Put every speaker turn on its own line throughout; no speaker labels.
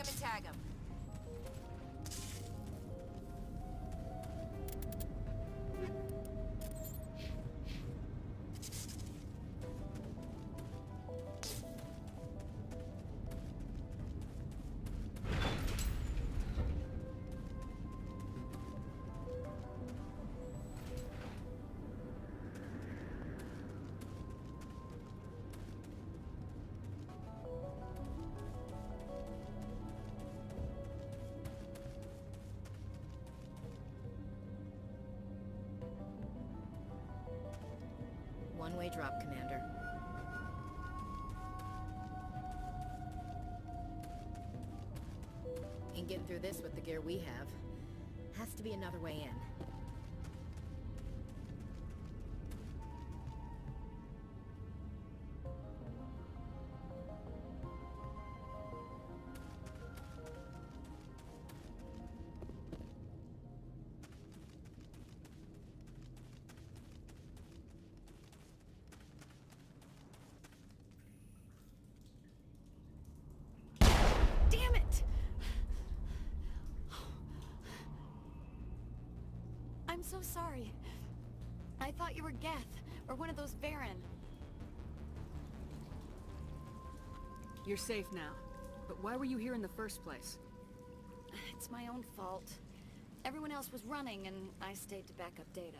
him and tag him.
One-way drop, Commander. Ain't getting through this with the gear we have. Has to be another way in.
Damn it! I'm so sorry. I thought you were Geth, or one of those Baron.
You're safe now. But why were you here in the first place?
It's my own fault. Everyone else was running, and I stayed to back up data.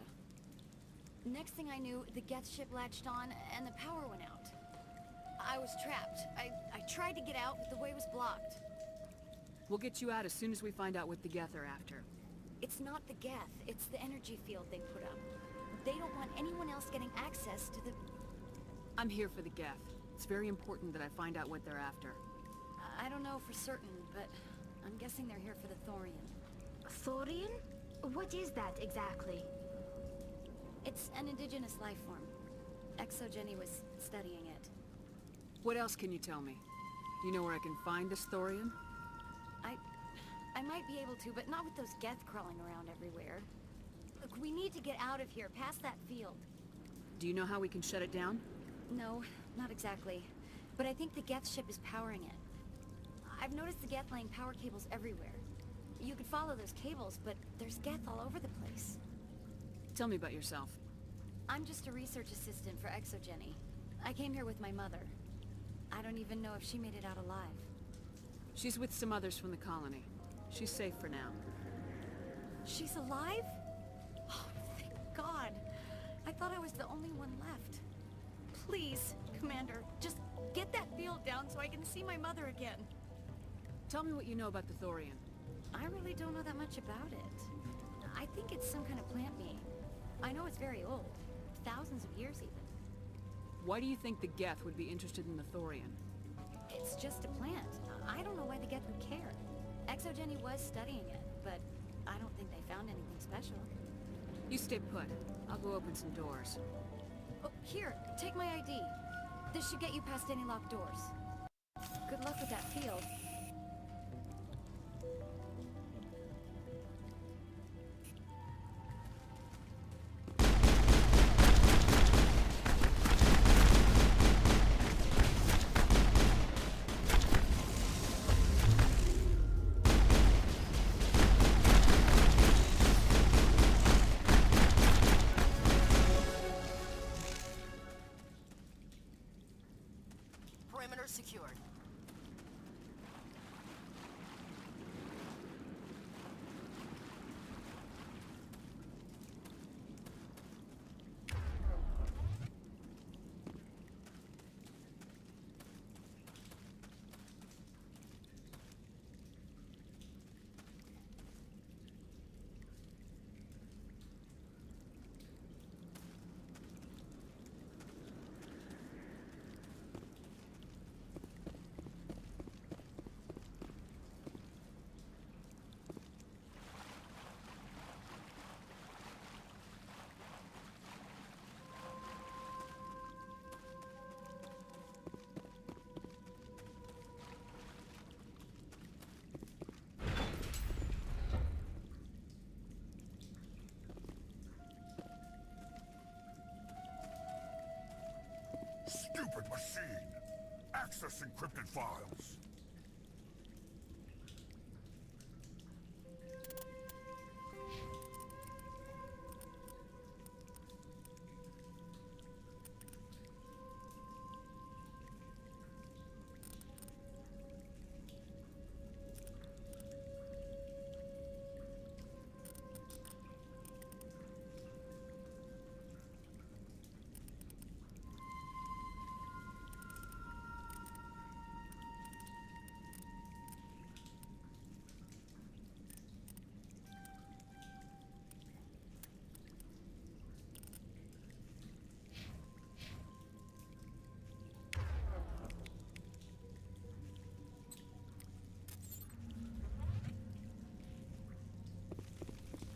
Next thing I knew, the Geth ship latched on, and the power went out. I was trapped. I tried to get out, but the way was blocked.
We'll get you out as soon as we find out what the Geth are after.
It's not the Geth, it's the energy field they put up. They don't want anyone else getting access to the...
I'm here for the Geth. It's very important that I find out what they're after.
I don't know for certain, but I'm guessing they're here for the Thorian.
Thorian? What is that exactly?
It's an indigenous life form. ExoGeni was studying it.
What else can you tell me? Do you know where I can find this Thorian?
I might be able to, but not with those Geth crawling around everywhere. Look, we need to get out of here, past that field.
Do you know how we can shut it down?
No, not exactly. But I think the Geth ship is powering it. I've noticed the Geth laying power cables everywhere. You could follow those cables, but there's Geth all over the place.
Tell me about yourself.
I'm just a research assistant for ExoGeni. I came here with my mother. I don't even know if she made it out alive.
She's with some others from the colony. She's safe for now.
She's alive? Oh, thank God. I thought I was the only one left. Please, Commander, just get that field down so I can see my mother again.
Tell me what you know about the Thorian.
I really don't know that much about it. I think it's some kind of plant being. I know it's very old. Thousands of years even.
Why do you think the Geth would be interested in the Thorian?
It's just a plant. I don't know why the Geth would care. ExoGeni was studying it, but I don't think they found anything special.
You stay put. I'll go open some doors.
Oh, here, take my ID. This should get you past any locked doors. Good luck with that field.
Perimeter secured.
Stupid machine! Access encrypted files!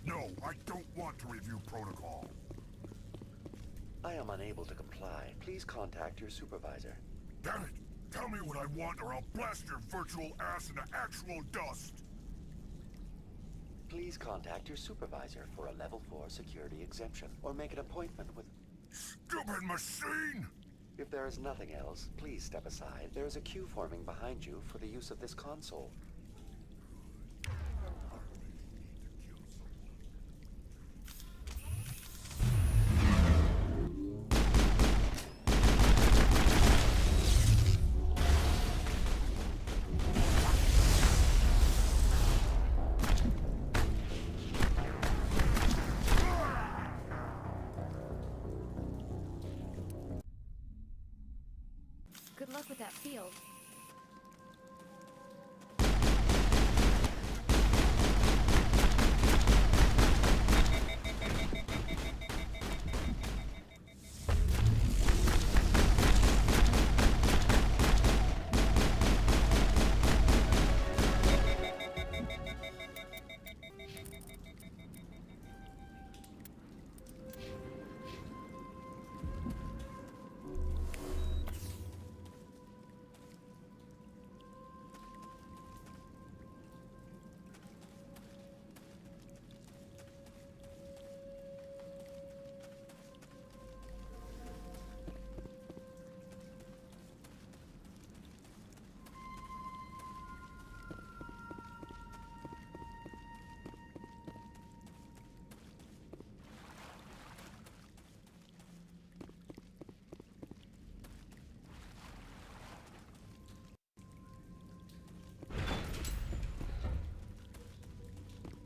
No, I don't want to review protocol.
I am unable to comply. Please contact your supervisor.
Damn it! Tell me what I want or I'll blast your virtual ass into actual dust!
Please contact your supervisor for a level 4 security exemption, or make an appointment with...
Stupid machine!
If there is nothing else, please step aside. There is a queue forming behind you for the use of this console.
Good luck with that field.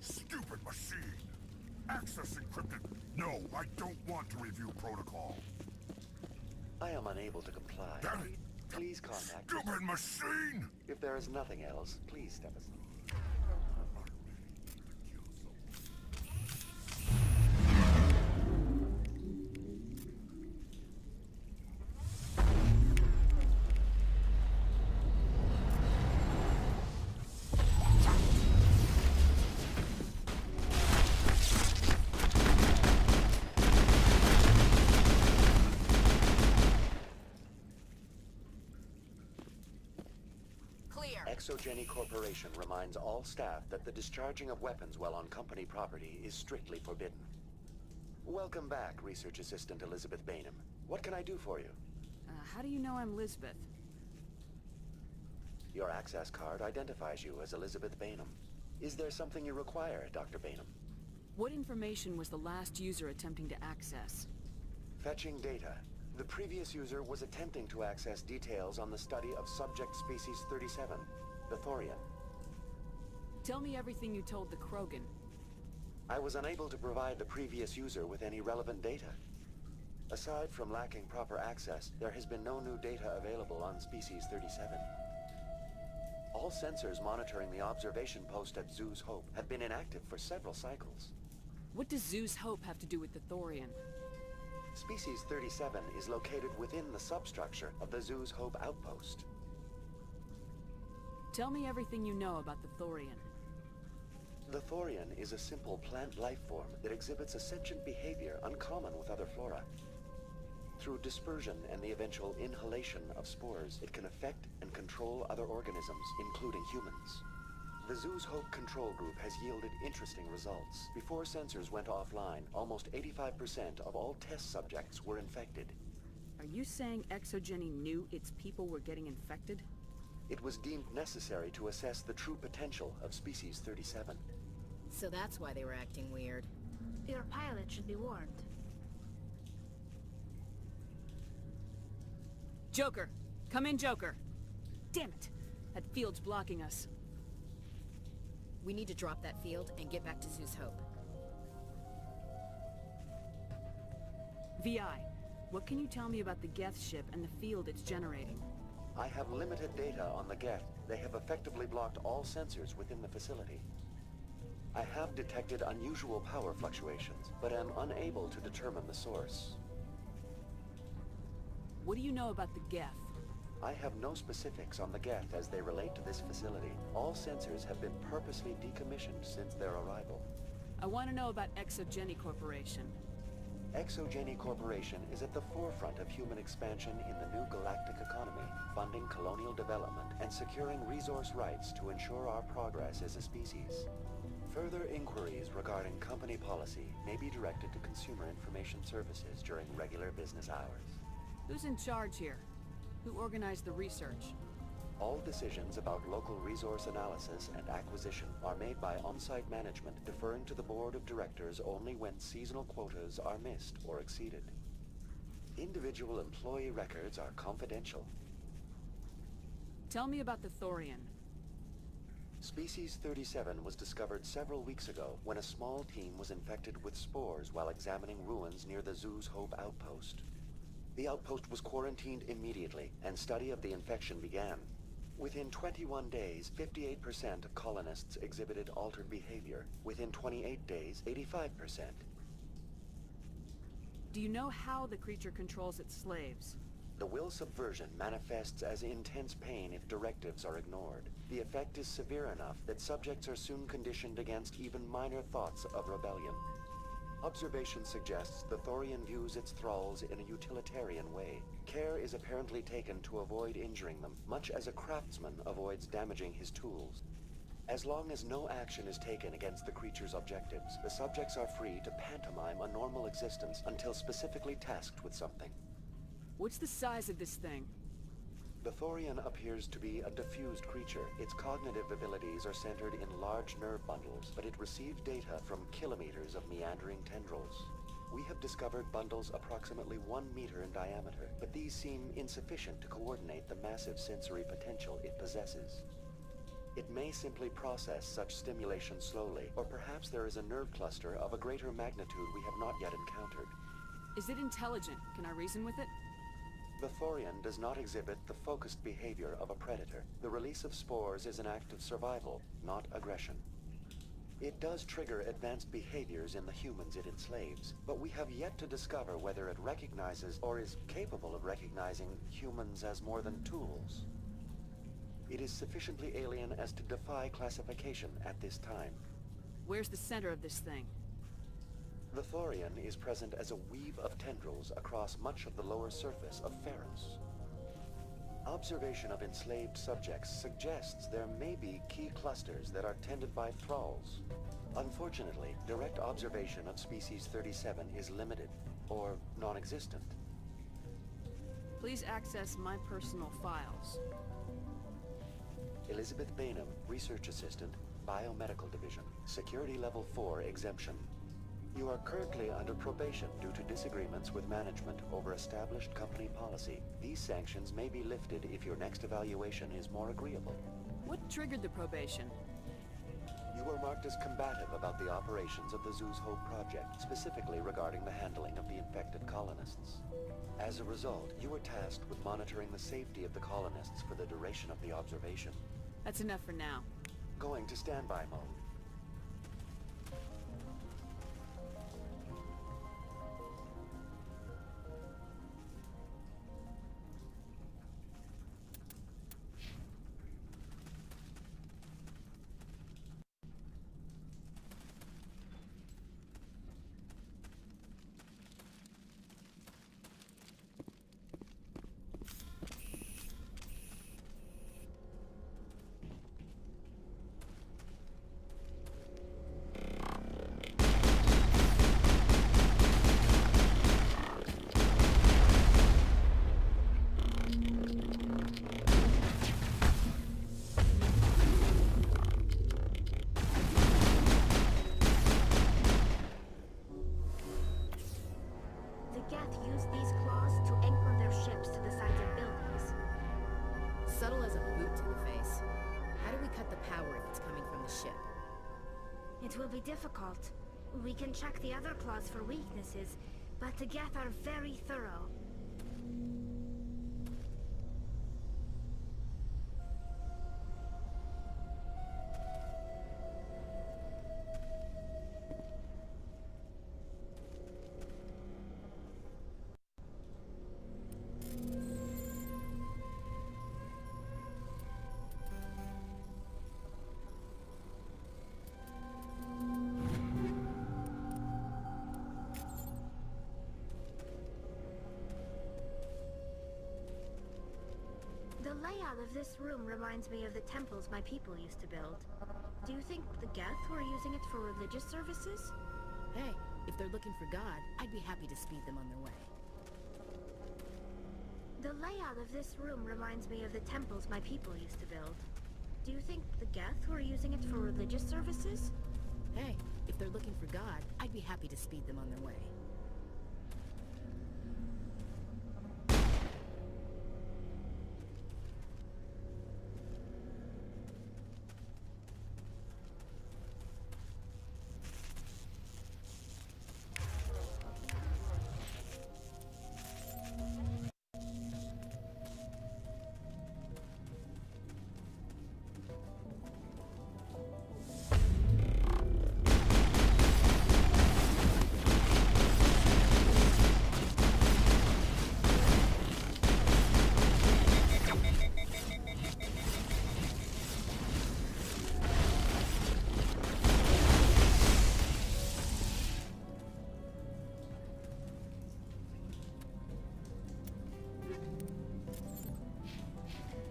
Stupid machine! Access encrypted. No, I don't want to review protocol.
I am unable to comply.
Damn it!
Please contact...
Stupid machine!
If there is nothing else, please step aside. ExoGeni Corporation reminds all staff that the discharging of weapons while on company property is strictly forbidden. Welcome back, Research Assistant Elizabeth Bainham. What can I do for you?
How do you know I'm Lisbeth?
Your access card identifies you as Elizabeth Bainham. Is there something you require, Dr. Bainham?
What information was the last user attempting to access?
Fetching data. The previous user was attempting to access details on the study of subject species 37, the Thorian.
Tell me everything you told the Krogan.
I was unable to provide the previous user with any relevant data. Aside from lacking proper access, there has been no new data available on species 37. All sensors monitoring the observation post at Zeus Hope have been inactive for several cycles.
What does Zeus Hope have to do with the Thorian?
Species 37 is located within the substructure of the Zeus Hope outpost.
Tell me everything you know about the Thorian.
The Thorian is a simple plant life form that exhibits a sentient behavior uncommon with other flora. Through dispersion and the eventual inhalation of spores, it can affect and control other organisms, including humans. The Zeus Hope control group has yielded interesting results. Before sensors went offline, almost 85% of all test subjects were infected.
Are you saying ExoGeni knew its people were getting infected?
It was deemed necessary to assess the true potential of species 37.
So that's why they were acting weird.
Your pilot should be warned.
Joker! Come in, Joker! Damn it! That field's blocking us.
We need to drop that field and get back to Zeus Hope.
VI, what can you tell me about the Geth ship and the field it's generating?
I have limited data on the Geth. They have effectively blocked all sensors within the facility. I have detected unusual power fluctuations, but am unable to determine the source.
What do you know about the Geth?
I have no specifics on the Geth as they relate to this facility. All sensors have been purposely decommissioned since their arrival.
I want to know about ExoGeni Corporation.
ExoGeni Corporation is at the forefront of human expansion in the new galactic economy, funding colonial development and securing resource rights to ensure our progress as a species. Further inquiries regarding company policy may be directed to Consumer Information Services during regular business hours.
Who's in charge here? Who organized the research?
All decisions about local resource analysis and acquisition are made by on-site management, deferring to the board of directors only when seasonal quotas are missed or exceeded. Individual employee records are confidential.
Tell me about the Thorian.
Species 37 was discovered several weeks ago when a small team was infected with spores while examining ruins near the zoo's Hope outpost. The outpost was quarantined immediately, and study of the infection began. Within 21 days, 58% of colonists exhibited altered behavior. Within 28 days, 85%.
Do you know how the creature controls its slaves?
The will subversion manifests as intense pain if directives are ignored. The effect is severe enough that subjects are soon conditioned against even minor thoughts of rebellion. Observation suggests the Thorian views its thralls in a utilitarian way. Care is apparently taken to avoid injuring them, much as a craftsman avoids damaging his tools. As long as no action is taken against the creature's objectives, the subjects are free to pantomime a normal existence until specifically tasked with something.
What's the size of this thing?
The Thorian appears to be a diffused creature. Its cognitive abilities are centered in large nerve bundles, but it receives data from kilometers of meandering tendrils. We have discovered bundles approximately 1 meter in diameter, but these seem insufficient to coordinate the massive sensory potential it possesses. It may simply process such stimulation slowly, or perhaps there is a nerve cluster of a greater magnitude we have not yet encountered.
Is it intelligent? Can I reason with it?
The Thorian does not exhibit the focused behavior of a predator. The release of spores is an act of survival, not aggression. It does trigger advanced behaviors in the humans it enslaves, but we have yet to discover whether it recognizes or is capable of recognizing humans as more than tools. It is sufficiently alien as to defy classification at this time.
Where's the center of this thing?
The Thorian is present as a weave of tendrils across much of the lower surface of Feros. Observation of enslaved subjects suggests there may be key clusters that are tended by thralls. Unfortunately, direct observation of species 37 is limited, or non-existent.
Please access my personal files.
Elizabeth Bainham, Research Assistant, Biomedical Division, Security Level 4 exemption. You are currently under probation due to disagreements with management over established company policy. These sanctions may be lifted if your next evaluation is more agreeable.
What triggered the probation?
You were marked as combative about the operations of the Zoo's Hope project, specifically regarding the handling of the infected colonists. As a result, you were tasked with monitoring the safety of the colonists for the duration of the observation.
That's enough for now.
Going to standby mode.
Subtle as a boot to the face. How do we cut the power if it's coming from the ship?
It will be difficult. We can check the other claws for weaknesses, but the Geth are very thorough. layout of this room reminds me of the temples my people used to build. Do you think the Geth were using it for religious services?
Hey, if they're looking for God, I'd be happy to speed them on their way.
The layout of this room reminds me of the temples my people used to build. Do you think the Geth were using it for religious services?
Hey, if they're looking for God, I'd be happy to speed them on their way.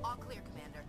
All clear, Commander.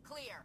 Clear.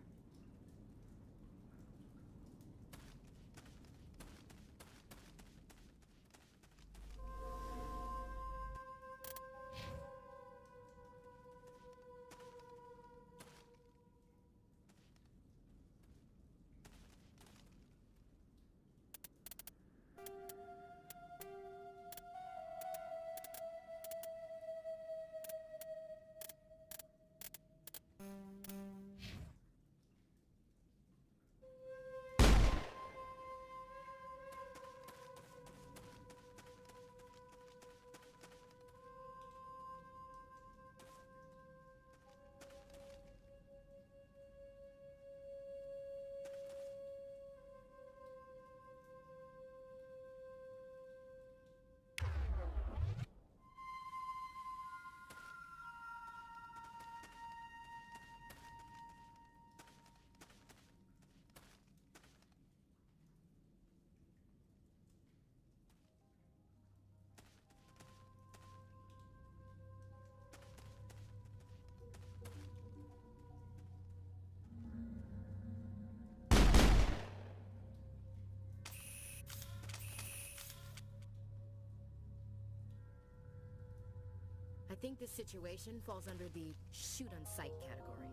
I think this situation falls under the shoot-on-sight category.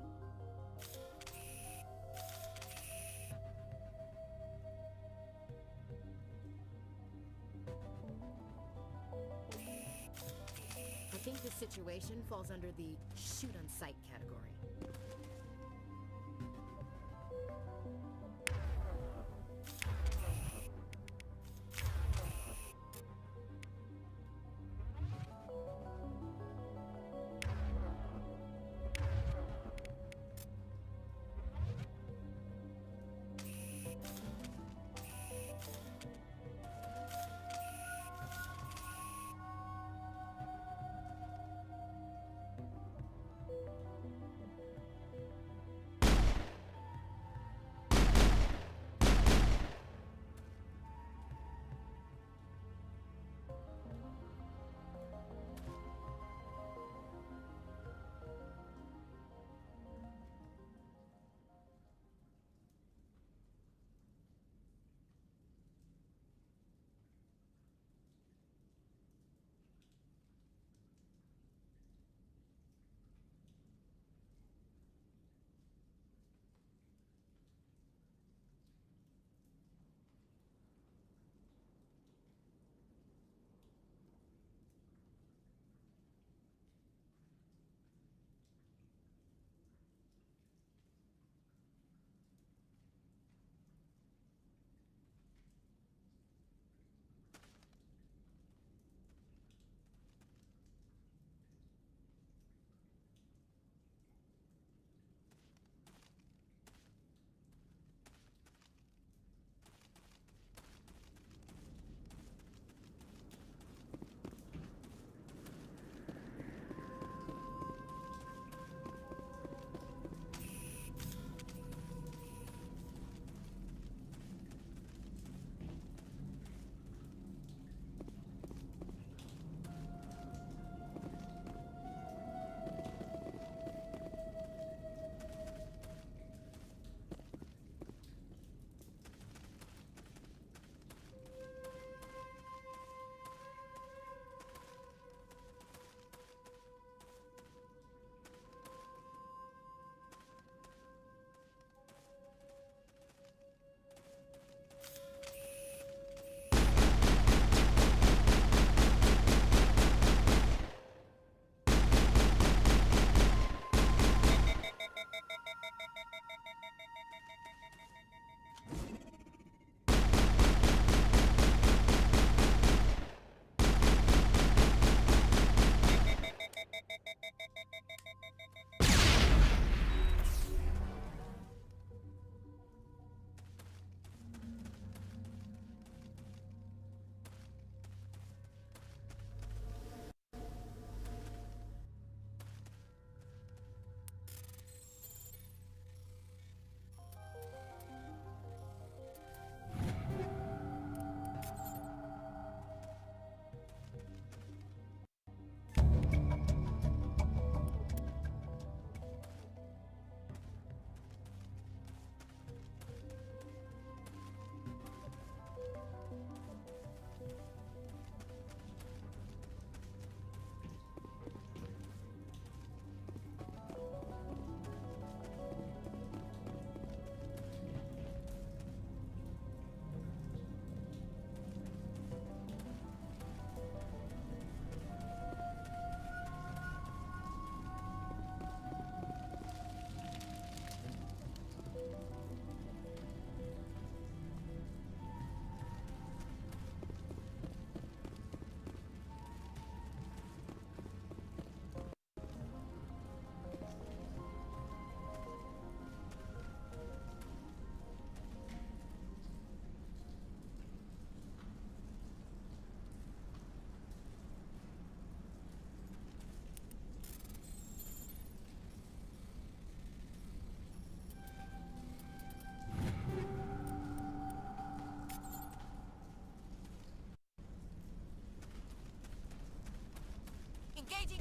I think this situation falls under the shoot-on-sight category.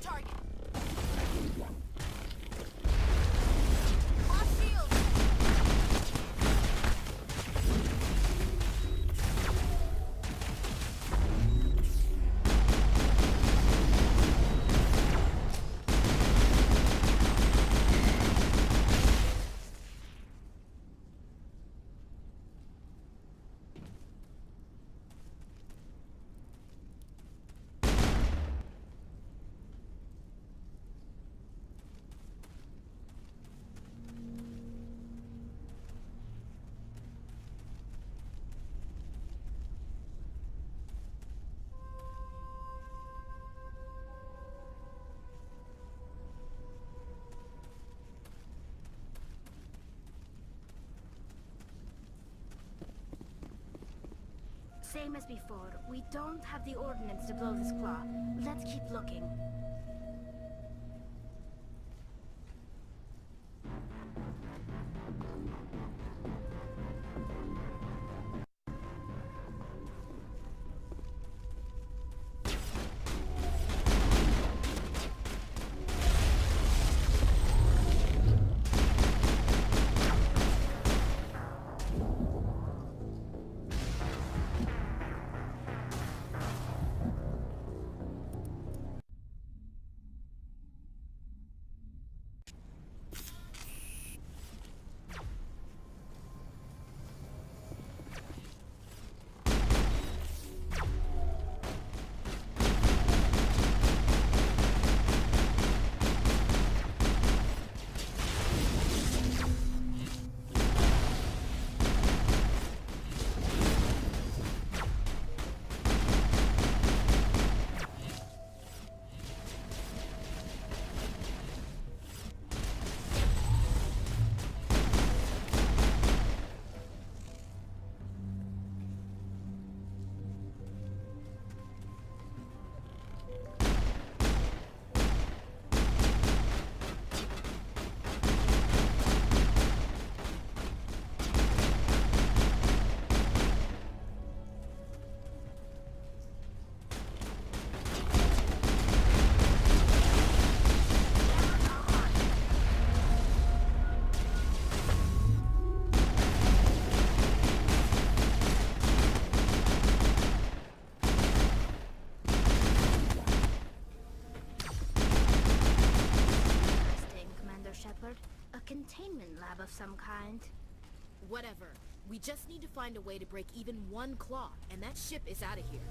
target. Lost shield.
Same as before, we don't have the ordnance to blow this claw. Let's keep looking. A containment lab of some kind.
Whatever. We just need to find a way to break even one claw, and that ship is out of here.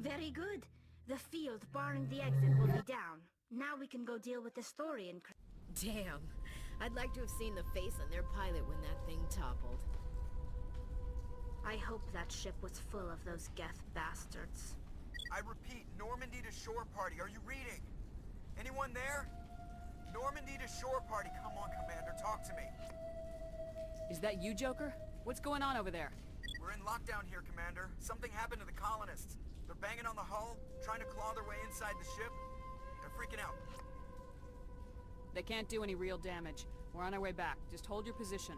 Very good. The field barring the exit will be down. Now we can go deal with the story and...
Damn. I'd like to have seen the face on their pilot when that thing toppled.
I hope that ship was full of those Geth bastards.
I repeat, Normandy to shore party. Are you reading? Anyone there? Normandy to shore party. Come on, Commander, talk to me.
Is that you, Joker? What's going on over there?
We're in lockdown here, Commander. Something happened to the colonists. They're banging on the hull, trying to claw their way inside the ship. They're freaking out.
They can't do any real damage. We're on our way back. Just hold your position.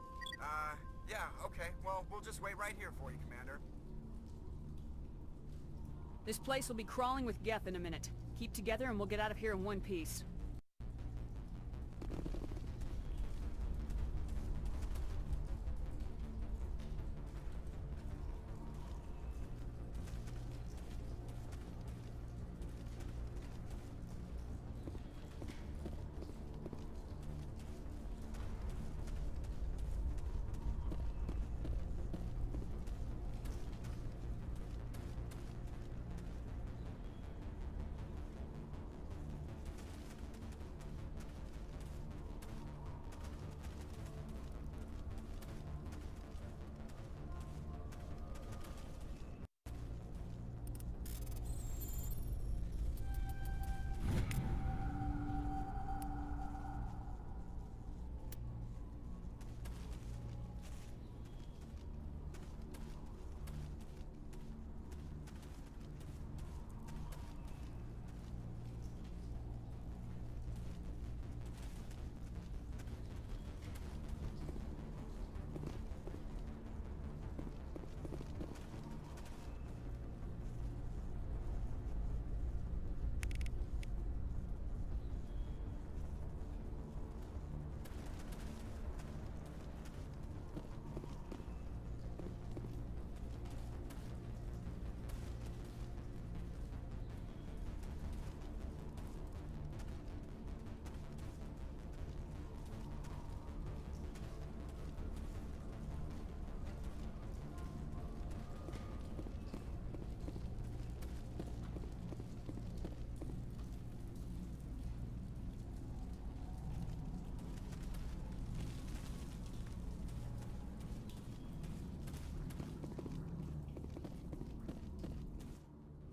Yeah, okay. Well, we'll just wait right here for you, Commander.
This place will be crawling with Geth in a minute. Keep together and we'll get out of here in one piece.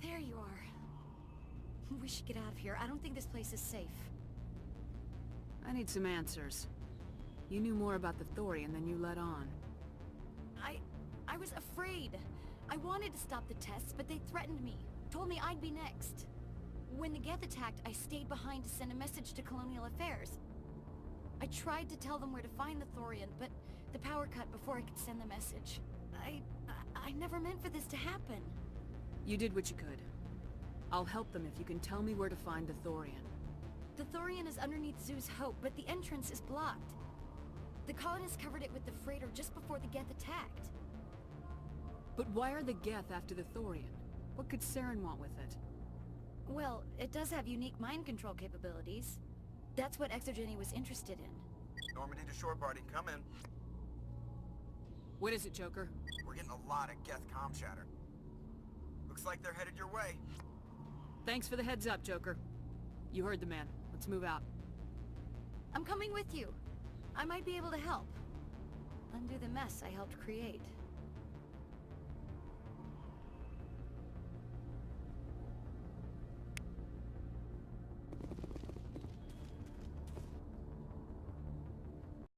There you are. We should get out of here. I don't think this place is safe.
I need some answers. You knew more about the Thorian than you let on.
I was afraid. I wanted to stop the tests, but they threatened me. Told me I'd be next. When the Geth attacked, I stayed behind to send a message to Colonial Affairs. I tried to tell them where to find the Thorian, but the power cut before I could send the message. I never meant for this to happen.
You did what you could. I'll help them if you can tell me where to find the Thorian.
The Thorian is underneath Zoo's Hope, but the entrance is blocked. The colonists covered it with the freighter just before the Geth attacked.
But why are the Geth after the Thorian? What could Saren want with it?
Well, it does have unique mind control capabilities. That's what ExoGeni was interested in.
Normandy to shore party, come in.
What is it, Joker?
We're getting a lot of Geth comm chatter. Looks like they're headed your way.
Thanks for the heads up, Joker. You heard the man. Let's move out.
I'm coming with you. I might be able to help. Undo the mess I helped create.